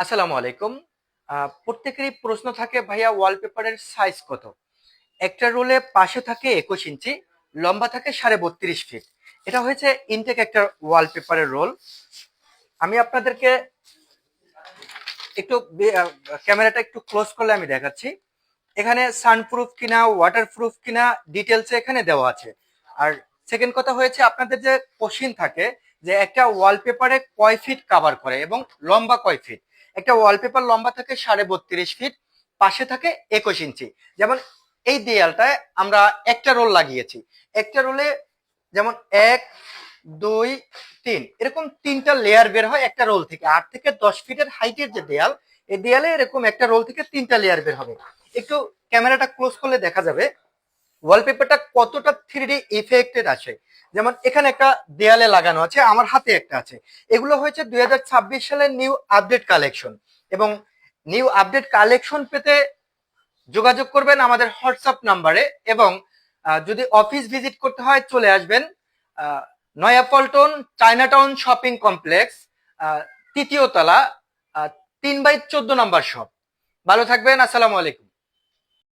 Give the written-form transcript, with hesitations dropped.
আসসালামু আলাইকুম। প্রত্যেকেরই প্রশ্ন থাকে, ভাইয়া ওয়ালপেপারের সাইজ কত? একটা রোলে পাশে থাকে 21 ইঞ্চি, লম্বা থাকে 32.5 ফিট। এটা হয়েছে ইনটেক একটা ওয়ালপেপারের রোল। আমি আপনাদেরকে একটু ক্যামেরাটা একটু ক্লোজ করলে আমি দেখাচ্ছি। এখানে সানপ্রুফ কিনা ওয়াটারপ্রুফ কিনা ডিটেলস এখানে দেওয়া আছে। আর সেকেন্ড কথা হয়েছে, আপনাদের যে কোশ্চিন থাকে যে একটা ওয়ালপেপারে কয় ফিট কভার করে এবং লম্বা কয় ফিট। একটা ওয়ালপেপার লম্বা থাকে 32.5 ফিট, পাশে থাকে 21 ইঞ্চি। যেমন এই দেয়ালটায় আমরা একটা রোল লাগিয়েছি। একটা রোলে যেমন 1, 2, 3 এরকম 3টা লেয়ার বের হয় একটা রোল থেকে। 8 থেকে 10 ফিটের হাইটের যে দেয়াল, এই দেয়ালে এরকম একটা রোল থেকে 3টা লেয়ার বের হবে। একটু ক্যামেরাটা ক্লোজ করলে দেখা যাবে ওয়ালপেপারটা কতটা 3D ইফেক্টেড আছে। যেমন এখানে একটা দেয়ালে লাগানো আছে, আমার হাতে একটা আছে। এগুলো হয়েছে 2026 সালের নিউ আপডেট কালেকশন। এবং নিউ আপডেট কালেকশন পেতে যোগাযোগ করবেন আমাদের হোয়াটসঅ্যাপ নাম্বারে। এবং যদি অফিস ভিজিট করতে হয় চলে আসবেন নয়াপল্টন চায়নাটাউন শপিং কমপ্লেক্স, 3য় তলা, 3/14 নম্বর শপ। ভালো থাকবেন। আসসালামু আলাইকুম।